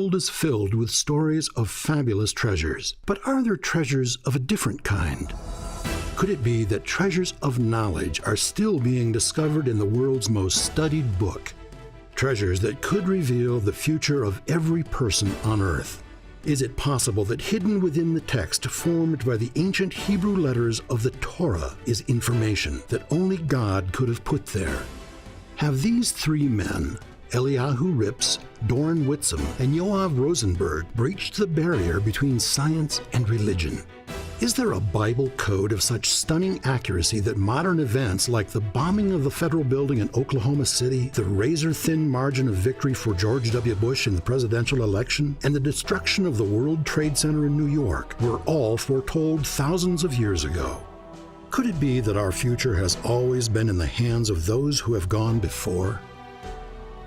world is filled with stories of fabulous treasures. But are there treasures of a different kind? Could it be that treasures of knowledge are still being discovered in the world's most studied book? Treasures that could reveal the future of every person on earth. Is it possible that hidden within the text formed by the ancient Hebrew letters of the Torah is information that only God could have put there? Have these three men, Eliyahu Rips, Doran Whitsom, and Yoav Rosenberg, breached the barrier between science and religion? Is there a Bible code of such stunning accuracy that modern events like the bombing of the federal building in Oklahoma City, the razor-thin margin of victory for George W. Bush in the presidential election, and the destruction of the World Trade Center in New York were all foretold thousands of years ago? Could it be that our future has always been in the hands of those who have gone before?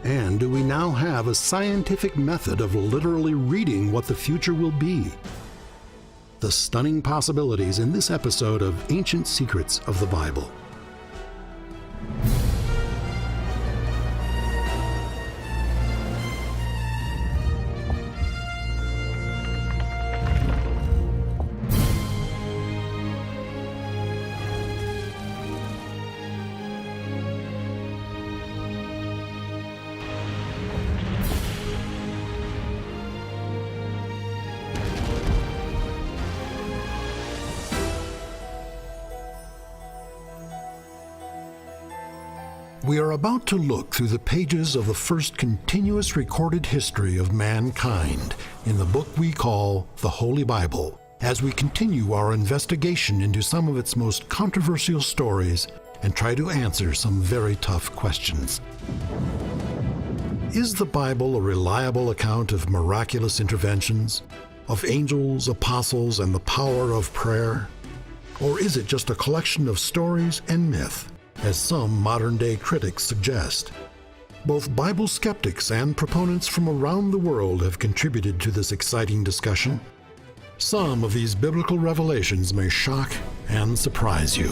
And do we now have a scientific method of literally reading what the future will be? The stunning possibilities in this episode of Ancient Secrets of the Bible. We are about to look through the pages of the first continuous recorded history of mankind in the book we call the Holy Bible, as we continue our investigation into some of its most controversial stories and try to answer some very tough questions. Is the Bible a reliable account of miraculous interventions, of angels, apostles, and the power of prayer? Or is it just a collection of stories and myth, as some modern-day critics suggest? Both Bible skeptics and proponents from around the world have contributed to this exciting discussion. Some of these biblical revelations may shock and surprise you.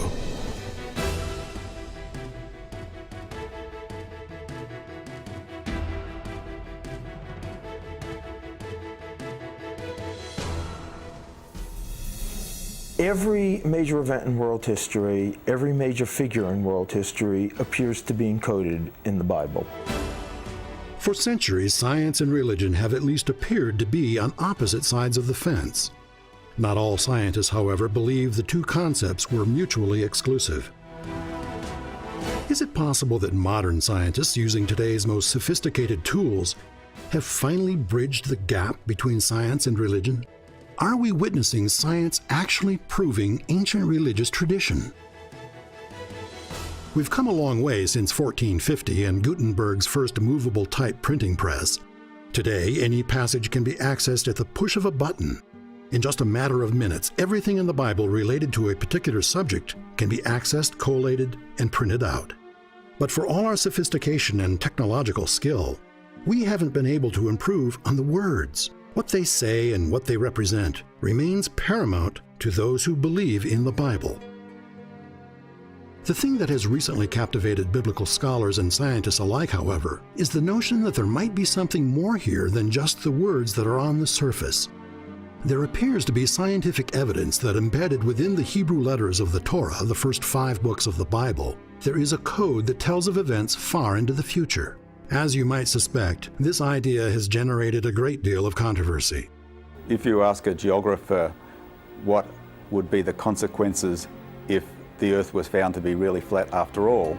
Every major event in world history, every major figure in world history appears to be encoded in the Bible. For centuries, science and religion have at least appeared to be on opposite sides of the fence. Not all scientists, however, believe the two concepts were mutually exclusive. Is it possible that modern scientists, using today's most sophisticated tools, have finally bridged the gap between science and religion? Are we witnessing science actually proving ancient religious tradition? We've come a long way since 1450 and Gutenberg's first movable type printing press. Today, any passage can be accessed at the push of a button. In just a matter of minutes, everything in the Bible related to a particular subject can be accessed, collated, and printed out. But for all our sophistication and technological skill, we haven't been able to improve on the words. What they say and what they represent remains paramount to those who believe in the Bible. The thing that has recently captivated biblical scholars and scientists alike, however, is the notion that there might be something more here than just the words that are on the surface. There appears to be scientific evidence that embedded within the Hebrew letters of the Torah, the first 5 books of the Bible, there is a code that tells of events far into the future. As you might suspect, this idea has generated a great deal of controversy. If you ask a geographer what would be the consequences if the Earth was found to be really flat after all,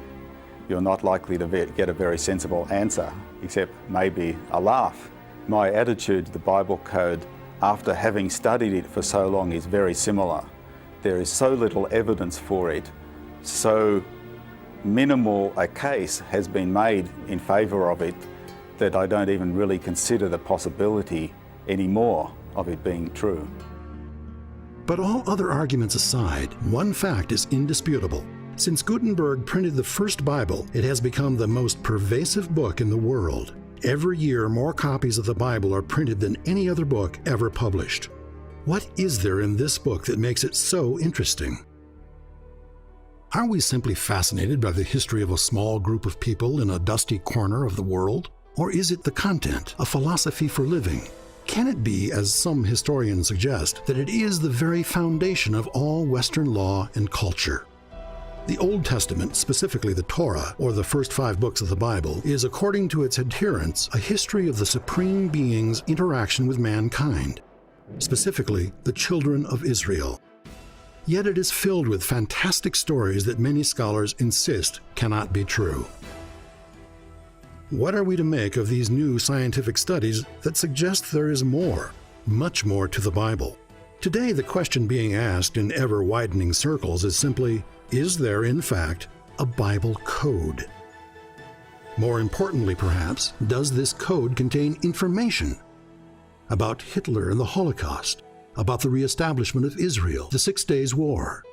you're not likely to get a very sensible answer, except maybe a laugh. My attitude to the Bible code, after having studied it for so long, is very similar. There is so little evidence for it, so minimal a case has been made in favor of it that I don't even really consider the possibility anymore of it being true. But all other arguments aside, one fact is indisputable. Since Gutenberg printed the first Bible, it has become the most pervasive book in the world. Every year, more copies of the Bible are printed than any other book ever published. What is there in this book that makes it so interesting? Are we simply fascinated by the history of a small group of people in a dusty corner of the world? Or is it the content, a philosophy for living? Can it be, as some historians suggest, that it is the very foundation of all Western law and culture? The Old Testament, specifically the Torah, or the first 5 books of the Bible, is, according to its adherents, a history of the Supreme Being's interaction with mankind, specifically the children of Israel. Yet it is filled with fantastic stories that many scholars insist cannot be true. What are we to make of these new scientific studies that suggest there is more, much more to the Bible? Today, the question being asked in ever-widening circles is simply, is there, in fact, a Bible code? More importantly, perhaps, does this code contain information about Hitler and the Holocaust, about the reestablishment of Israel, the 6 Days War?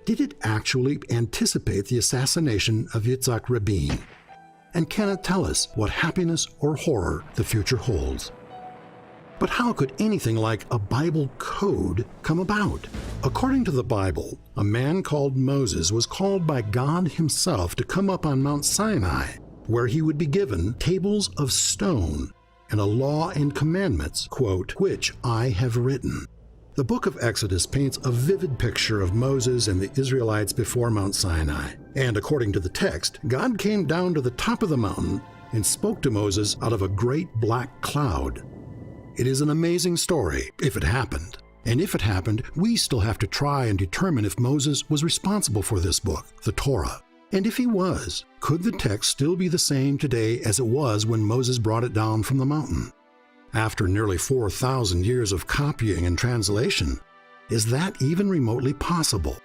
Did it actually anticipate the assassination of Yitzhak Rabin? And can it tell us what happiness or horror the future holds? But how could anything like a Bible code come about? According to the Bible, a man called Moses was called by God himself to come up on Mount Sinai, where he would be given tables of stone and a law and commandments, quote, which I have written. The book of Exodus paints a vivid picture of Moses and the Israelites before Mount Sinai. And according to the text, God came down to the top of the mountain and spoke to Moses out of a great black cloud. It is an amazing story, if it happened. And if it happened, we still have to try and determine if Moses was responsible for this book, the Torah. And if he was, could the text still be the same today as it was when Moses brought it down from the mountain? After nearly 4,000 years of copying and translation, is that even remotely possible?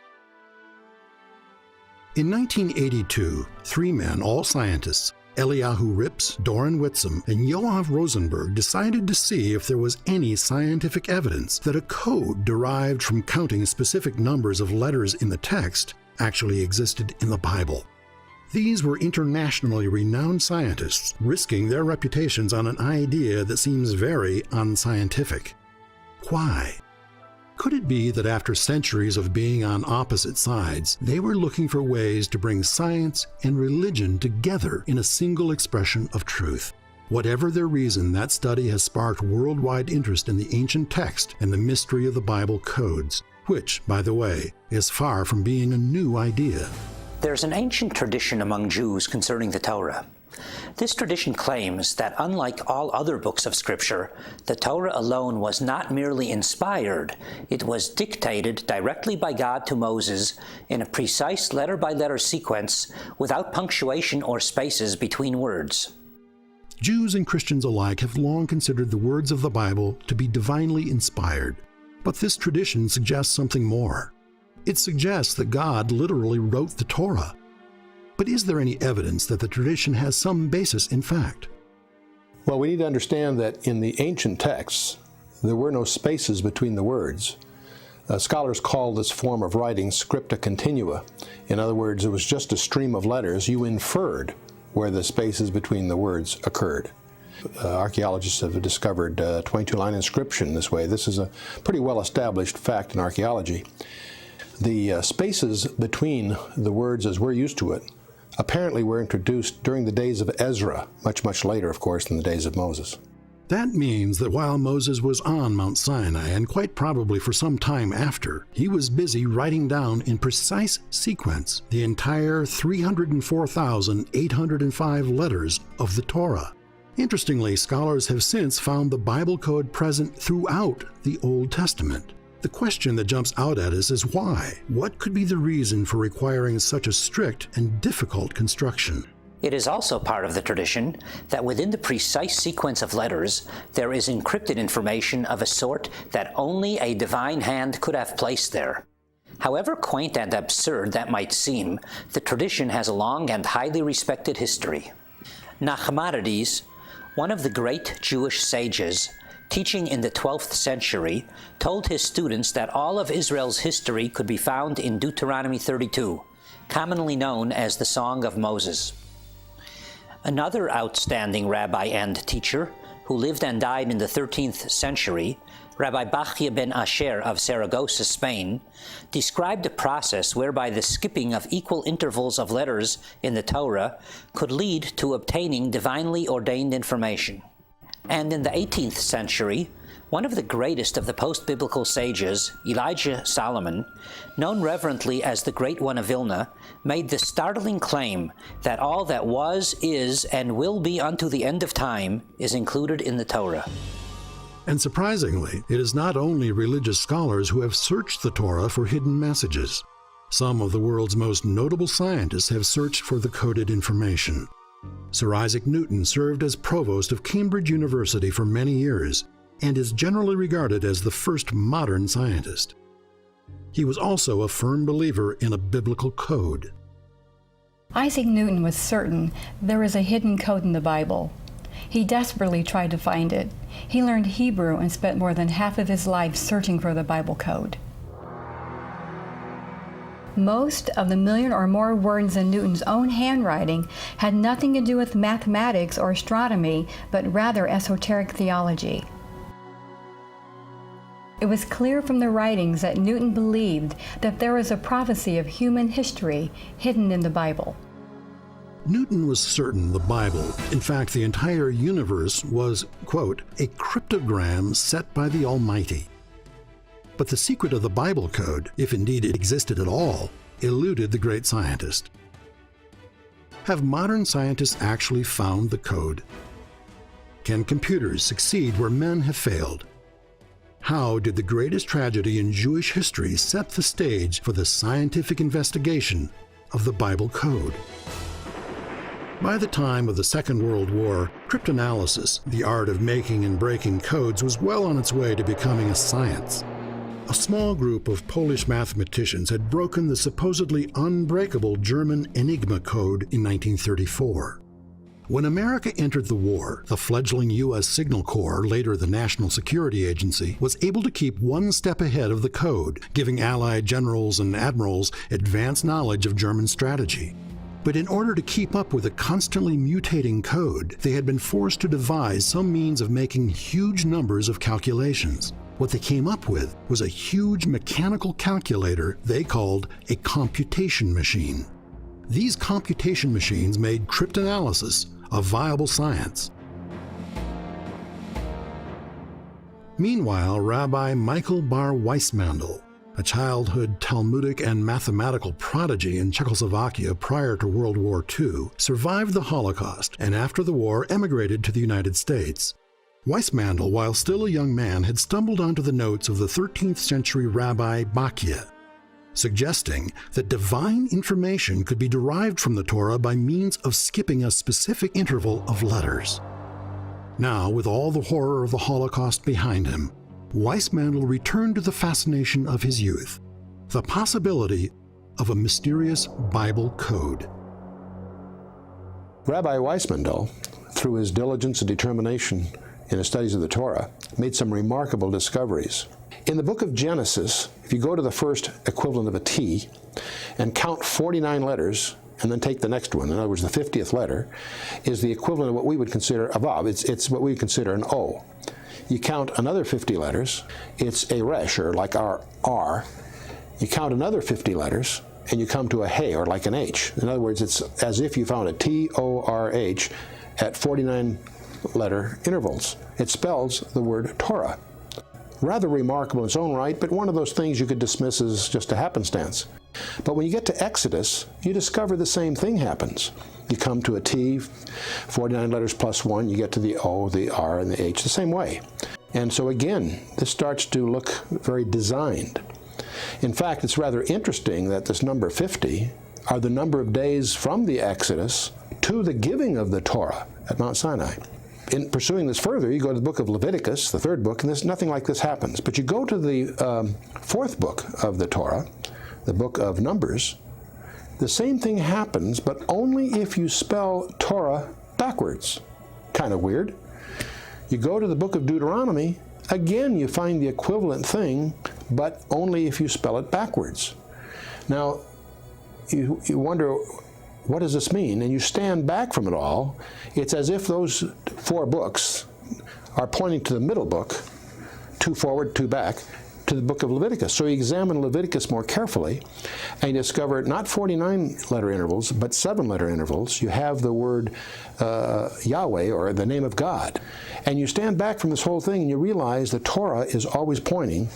In 1982, 3 men, all scientists, Eliyahu Rips, Doran Whitsom, and Yoav Rosenberg, decided to see if there was any scientific evidence that a code derived from counting specific numbers of letters in the text actually existed in the Bible. These were internationally renowned scientists risking their reputations on an idea that seems very unscientific. Why? Could it be that after centuries of being on opposite sides, they were looking for ways to bring science and religion together in a single expression of truth? Whatever their reason, that study has sparked worldwide interest in the ancient text and the mystery of the Bible codes, which, by the way, is far from being a new idea. There's an ancient tradition among Jews concerning the Torah. This tradition claims that unlike all other books of Scripture, the Torah alone was not merely inspired, it was dictated directly by God to Moses in a precise letter-by-letter sequence without punctuation or spaces between words. Jews and Christians alike have long considered the words of the Bible to be divinely inspired, but this tradition suggests something more. It suggests that God literally wrote the Torah. But is there any evidence that the tradition has some basis in fact? Well, we need to understand that in the ancient texts, there were no spaces between the words. Scholars call this form of writing scripta continua. In other words, it was just a stream of letters. You inferred where the spaces between the words occurred. Archaeologists have discovered 22-line inscription this way. This is a pretty well-established fact in archaeology. The spaces between the words as we're used to it apparently were introduced during the days of Ezra, much later, of course, than the days of Moses. That means that while Moses was on Mount Sinai, and quite probably for some time after, he was busy writing down in precise sequence the entire 304,805 letters of the Torah. Interestingly, scholars have since found the Bible code present throughout the Old Testament. The question that jumps out at us is why? What could be the reason for requiring such a strict and difficult construction? It is also part of the tradition that within the precise sequence of letters, there is encrypted information of a sort that only a divine hand could have placed there. However quaint and absurd that might seem, the tradition has a long and highly respected history. Nachmanides, one of the great Jewish sages, teaching in the 12th century, told his students that all of Israel's history could be found in Deuteronomy 32, commonly known as the Song of Moses. Another outstanding rabbi and teacher, who lived and died in the 13th century, Rabbi Bachya ben Asher of Saragossa, Spain, described a process whereby the skipping of equal intervals of letters in the Torah could lead to obtaining divinely ordained information. And in the 18th century, one of the greatest of the post-biblical sages, Elijah Solomon, known reverently as the Great One of Vilna, made the startling claim that all that was, is, and will be unto the end of time is included in the Torah. And surprisingly, it is not only religious scholars who have searched the Torah for hidden messages. Some of the world's most notable scientists have searched for the coded information. Sir Isaac Newton served as provost of Cambridge University for many years and is generally regarded as the first modern scientist. He was also a firm believer in a biblical code. Isaac Newton was certain there is a hidden code in the Bible. He desperately tried to find it. He learned Hebrew and spent more than half of his life searching for the Bible code. Most of the 1,000,000 or more words in Newton's own handwriting had nothing to do with mathematics or astronomy, but rather esoteric theology. It was clear from the writings that Newton believed that there was a prophecy of human history hidden in the Bible. Newton was certain the Bible, in fact the entire universe, was, quote, a cryptogram set by the Almighty. But the secret of the Bible code, if indeed it existed at all, eluded the great scientist. Have modern scientists actually found the code? Can computers succeed where men have failed? How did the greatest tragedy in Jewish history set the stage for the scientific investigation of the Bible code? By the time of the Second World War, cryptanalysis, the art of making and breaking codes, was well on its way to becoming a science. A small group of Polish mathematicians had broken the supposedly unbreakable German Enigma code in 1934. When America entered the war, the fledgling U.S. Signal Corps, later the National Security Agency, was able to keep one step ahead of the code, giving Allied generals and admirals advanced knowledge of German strategy. But in order to keep up with a constantly mutating code, they had been forced to devise some means of making huge numbers of calculations. What they came up with was a huge mechanical calculator they called a computation machine. These computation machines made cryptanalysis a viable science. Meanwhile, Rabbi Michael Bar Weissmandl, a childhood Talmudic and mathematical prodigy in Czechoslovakia prior to World War II, survived the Holocaust and after the war emigrated to the United States. Weissmandl, while still a young man, had stumbled onto the notes of the 13th century Rabbi Bachya, suggesting that divine information could be derived from the Torah by means of skipping a specific interval of letters. Now, with all the horror of the Holocaust behind him, Weissmandl returned to the fascination of his youth, the possibility of a mysterious Bible code. Rabbi Weissmandl, through his diligence and determination in his studies of the Torah, made some remarkable discoveries. In the book of Genesis, if you go to the first equivalent of a T and count 49 letters, and then take the next one, in other words, the 50th letter, is the equivalent of what we would consider a Vav. It's what we consider an O. You count another 50 letters, it's a Resh, or like our R. You count another 50 letters, and you come to a Hey, or like an H. In other words, it's as if you found a T-O-R-H at 49 letter intervals. It spells the word Torah. Rather remarkable in its own right, but one of those things you could dismiss as just a happenstance. But when you get to Exodus, you discover the same thing happens. You come to a T, 49 letters plus 1, you get to the O, the R, and the H the same way. And so again, this starts to look very designed. In fact, it's rather interesting that this number 50 are the number of days from the Exodus to the giving of the Torah at Mount Sinai. In pursuing this further, you go to the book of Leviticus, the third book, and nothing like this happens. But you go to the fourth book of the Torah, the book of Numbers, the same thing happens, but only if you spell Torah backwards. Kind of weird. You go to the book of Deuteronomy, again you find the equivalent thing, but only if you spell it backwards. Now, you wonder, what does this mean? And you stand back from it all. It's as if those four books are pointing to the middle book, two forward, two back, to the book of Leviticus. So he examined Leviticus more carefully, and he discovered not 49 letter intervals, but 7 letter intervals. You have the word Yahweh, or the name of God. And you stand back from this whole thing and you realize the Torah is always pointing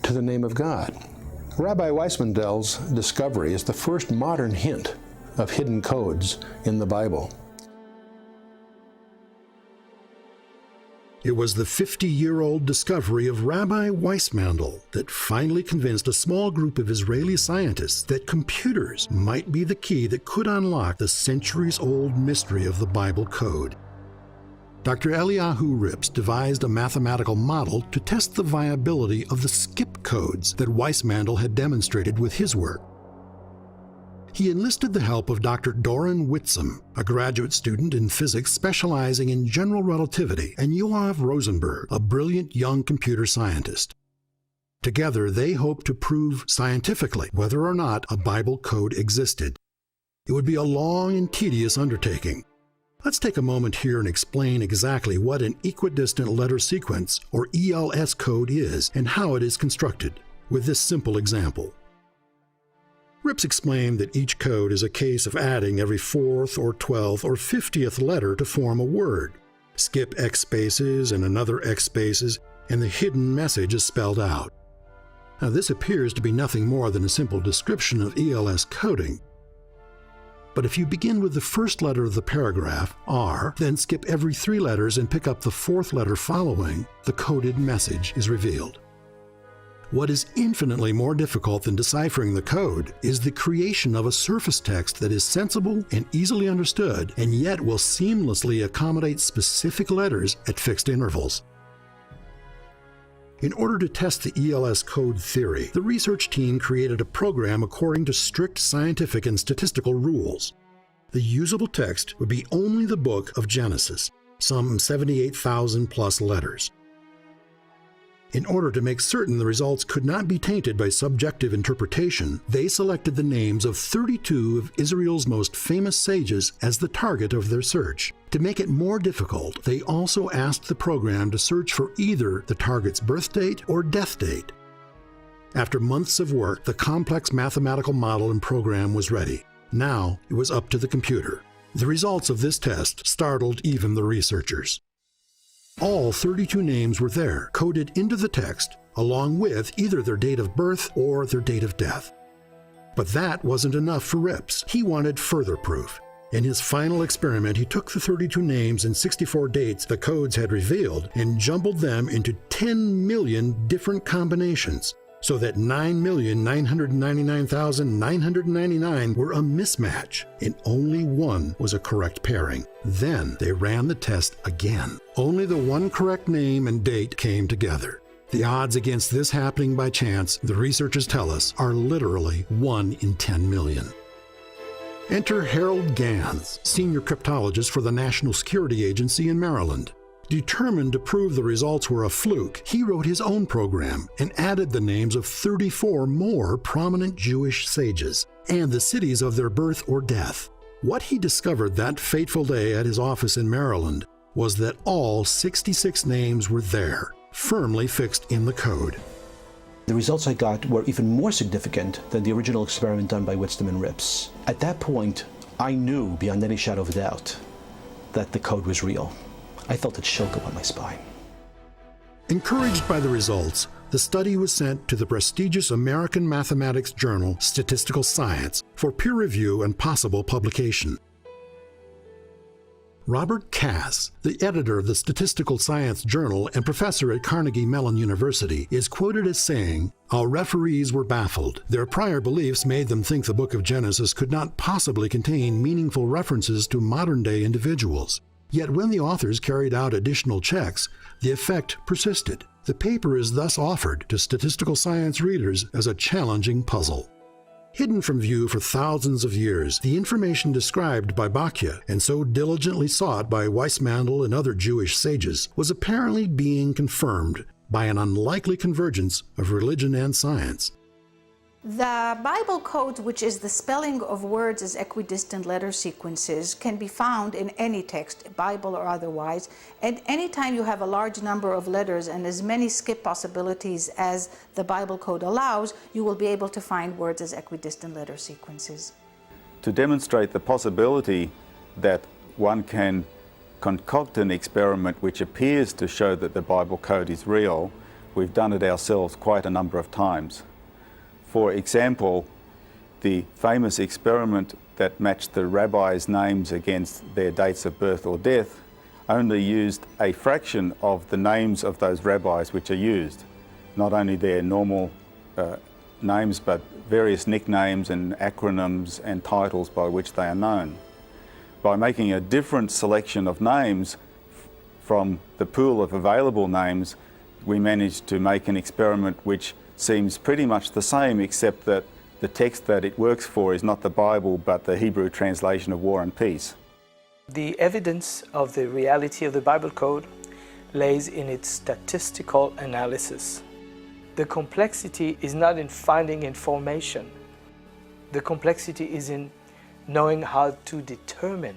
to the name of God. Rabbi Weissmandel's discovery is the first modern hint of hidden codes in the Bible. It was the 50-year-old discovery of Rabbi Weissmandel that finally convinced a small group of Israeli scientists that computers might be the key that could unlock the centuries-old mystery of the Bible code. Dr. Eliyahu Rips devised a mathematical model to test the viability of the skip codes that Weissmandel had demonstrated with his work. He enlisted the help of Dr. Doron Witzum, a graduate student in physics specializing in general relativity, and Yoav Rosenberg, a brilliant young computer scientist. Together, they hoped to prove scientifically whether or not a Bible code existed. It would be a long and tedious undertaking. Let's take a moment here and explain exactly what an equidistant letter sequence, or ELS code, is and how it is constructed, with this simple example. Rips explained that each code is a case of adding every 4th or 12th or 50th letter to form a word. Skip X spaces and another X spaces, and the hidden message is spelled out. Now, this appears to be nothing more than a simple description of ELS coding. But if you begin with the first letter of the paragraph, R, then skip every 3 letters and pick up the 4th letter following, the coded message is revealed. What is infinitely more difficult than deciphering the code is the creation of a surface text that is sensible and easily understood, and yet will seamlessly accommodate specific letters at fixed intervals. In order to test the ELS code theory, the research team created a program according to strict scientific and statistical rules. The usable text would be only the book of Genesis, some 78,000 plus letters. In order to make certain the results could not be tainted by subjective interpretation, they selected the names of 32 of Israel's most famous sages as the target of their search. To make it more difficult, they also asked the program to search for either the target's birth date or death date. After months of work, the complex mathematical model and program was ready. Now it was up to the computer. The results of this test startled even the researchers. All 32 names were there, coded into the text, along with either their date of birth or their date of death. But that wasn't enough for Rips. He wanted further proof. In his final experiment, he took the 32 names and 64 dates the codes had revealed and jumbled them into 10 million different combinations, so that 9,999,999 were a mismatch, and only one was a correct pairing. Then they ran the test again. Only the one correct name and date came together. The odds against this happening by chance, the researchers tell us, are literally 1 in 10 million. Enter Harold Gans, senior cryptologist for the National Security Agency in Maryland. Determined to prove the results were a fluke, he wrote his own program and added the names of 34 more prominent Jewish sages and the cities of their birth or death. What he discovered that fateful day at his office in Maryland was that all 66 names were there, firmly fixed in the code. The results I got were even more significant than the original experiment done by Witzum and Rips. At that point, I knew beyond any shadow of a doubt that the code was real. I felt a chill go up my spine. Encouraged by the results, the study was sent to the prestigious American mathematics journal Statistical Science for peer review and possible publication. Robert Cass, the editor of the Statistical Science Journal and professor at Carnegie Mellon University, is quoted as saying, "Our referees were baffled. Their prior beliefs made them think the book of Genesis could not possibly contain meaningful references to modern-day individuals. Yet when the authors carried out additional checks, the effect persisted. The paper is thus offered to statistical science readers as a challenging puzzle." Hidden from view for thousands of years, the information described by Bachya and so diligently sought by Weissmandel and other Jewish sages was apparently being confirmed by an unlikely convergence of religion and science. The Bible code, which is the spelling of words as equidistant letter sequences, can be found in any text, Bible or otherwise. And anytime you have a large number of letters and as many skip possibilities as the Bible code allows, you will be able to find words as equidistant letter sequences. To demonstrate the possibility that one can concoct an experiment which appears to show that the Bible code is real, we've done it ourselves quite a number of times. For example, the famous experiment that matched the rabbis' names against their dates of birth or death only used a fraction of the names of those rabbis which are used. Not only their normal names, but various nicknames and acronyms and titles by which they are known. By making a different selection of names from the pool of available names, we managed to make an experiment which seems pretty much the same, except that the text that it works for is not the Bible, but the Hebrew translation of War and Peace. The evidence of the reality of the Bible code lays in its statistical analysis. The complexity is not in finding information. The complexity is in knowing how to determine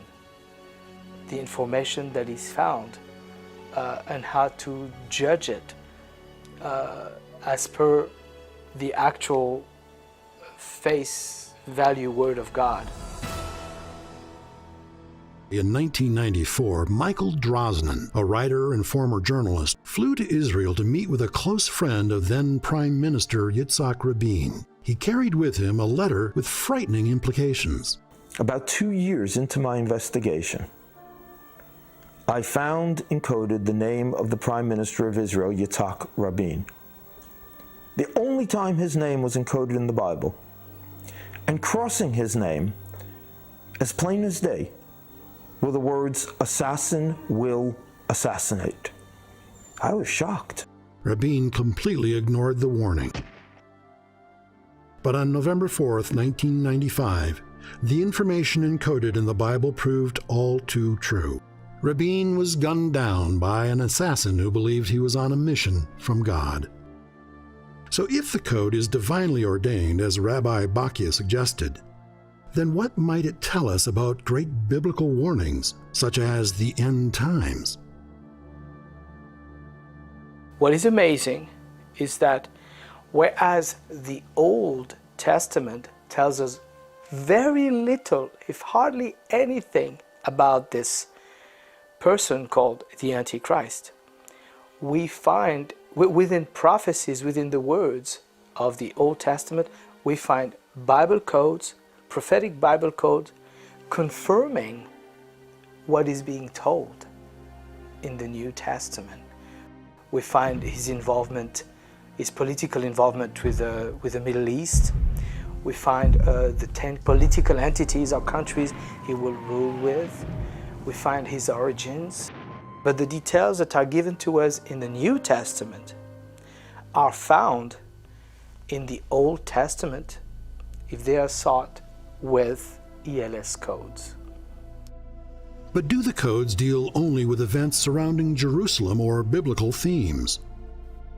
the information that is found and how to judge it as per the actual face value Word of God. In 1994, Michael Drosnin, a writer and former journalist, flew to Israel to meet with a close friend of then Prime Minister Yitzhak Rabin. He carried with him a letter with frightening implications. About 2 years into my investigation, I found encoded the name of the Prime Minister of Israel, Yitzhak Rabin. The only time his name was encoded in the Bible, and crossing his name, as plain as day, were the words, "Assassin will assassinate." I was shocked. Rabin completely ignored the warning. But on November 4th, 1995, the information encoded in the Bible proved all too true. Rabin was gunned down by an assassin who believed he was on a mission from God. So if the code is divinely ordained, as Rabbi Bakia suggested, then what might it tell us about great biblical warnings, such as the end times? What is amazing is that whereas the Old Testament tells us very little, if hardly anything, about this person called the Antichrist, we find within prophecies, within the words of the Old Testament, we find Bible codes, prophetic Bible codes, confirming what is being told in the New Testament. We find his involvement, his political involvement with the Middle East. We find the 10 political entities or countries he will rule with. We find his origins. But the details that are given to us in the New Testament are found in the Old Testament if they are sought with ELS codes. But do the codes deal only with events surrounding Jerusalem or biblical themes?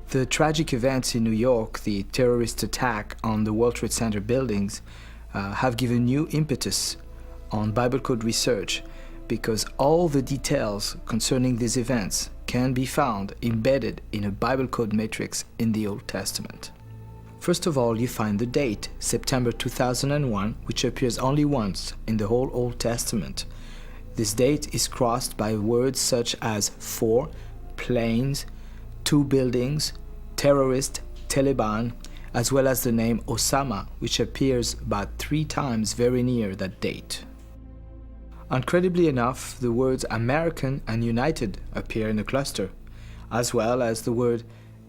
The tragic events in New York, the terrorist attack on the World Trade Center buildings, have given new impetus on Bible code research, because all the details concerning these events can be found embedded in a Bible code matrix in the Old Testament. First of all, you find the date, September 2001, which appears only once in the whole Old Testament. This date is crossed by words such as 4, planes, 2 buildings, terrorist, Taliban, as well as the name Osama, which appears about 3 times very near that date. Incredibly enough, the words American and United appear in a cluster, as well as the word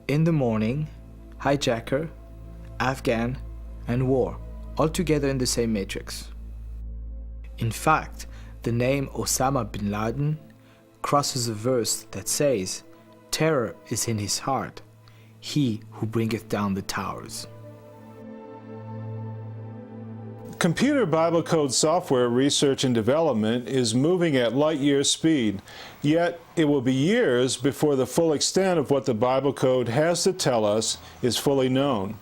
in the morning, hijacker, Afghan, and war, all together in the same matrix. In fact, the name Osama bin Laden crosses a verse that says, "Terror is in his heart, he who bringeth down the towers." Computer Bible code software research and development is moving at light-year speed, yet it will be years before the full extent of what the Bible code has to tell us is fully known.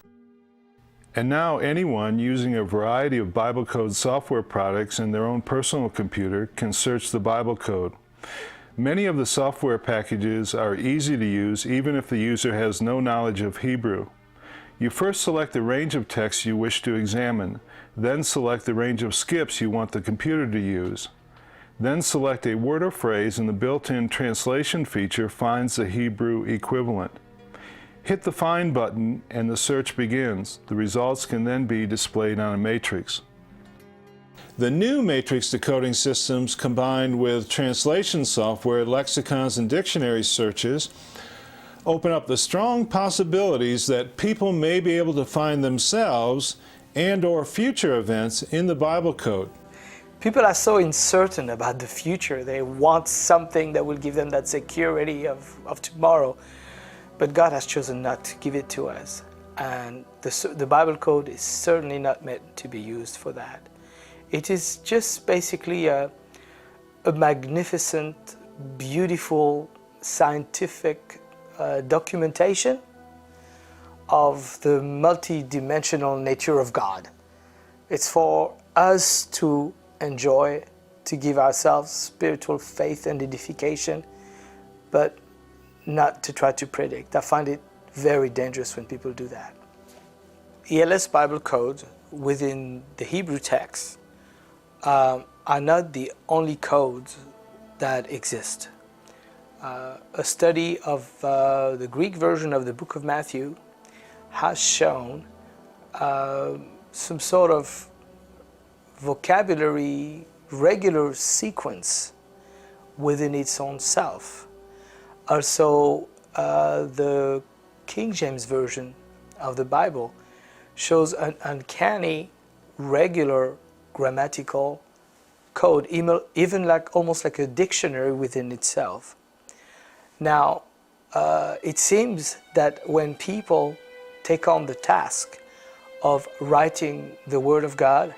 And now anyone using a variety of Bible code software products in their own personal computer can search the Bible code. Many of the software packages are easy to use even if the user has no knowledge of Hebrew. You first select the range of text you wish to examine, then select the range of skips you want the computer to use. Then select a word or phrase and the built-in translation feature finds the Hebrew equivalent. Hit the Find button and the search begins. The results can then be displayed on a matrix. The new matrix decoding systems combined with translation software, lexicons, and dictionary searches open up the strong possibilities that people may be able to find themselves and/or future events in the Bible code. People are so uncertain about the future. They want something that will give them that security of tomorrow. But God has chosen not to give it to us. And the Bible code is certainly not meant to be used for that. It is just basically a magnificent, beautiful, scientific documentation of the multi-dimensional nature of God. It's for us to enjoy, to give ourselves spiritual faith and edification, but not to try to predict. I find it very dangerous when people do that. ELS Bible codes within the Hebrew text are not the only codes that exist. A study of the Greek version of the book of Matthew has shown some sort of vocabulary, regular sequence within its own self. Also, the King James Version of the Bible shows an uncanny, regular grammatical code, even like almost like a dictionary within itself. Now, it seems that when people take on the task of writing the Word of God,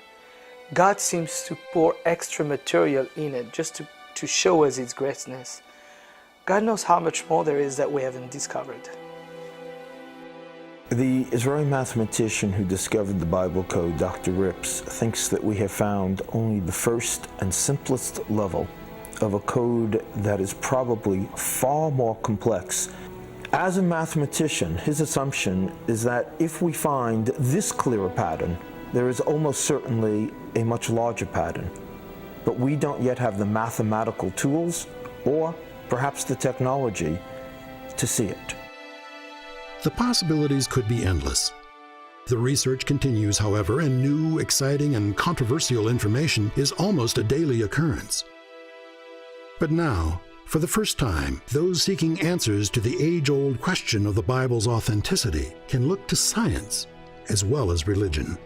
God seems to pour extra material in it just to show us its greatness. God knows how much more there is that we haven't discovered. The Israeli mathematician who discovered the Bible code, Dr. Rips, thinks that we have found only the first and simplest level of a code that is probably far more complex. As a mathematician, his assumption is that if we find this clearer pattern, there is almost certainly a much larger pattern. But we don't yet have the mathematical tools or perhaps the technology to see it. The possibilities could be endless. The research continues, however, and new, exciting, and controversial information is almost a daily occurrence. But now, for the first time, those seeking answers to the age-old question of the Bible's authenticity can look to science as well as religion.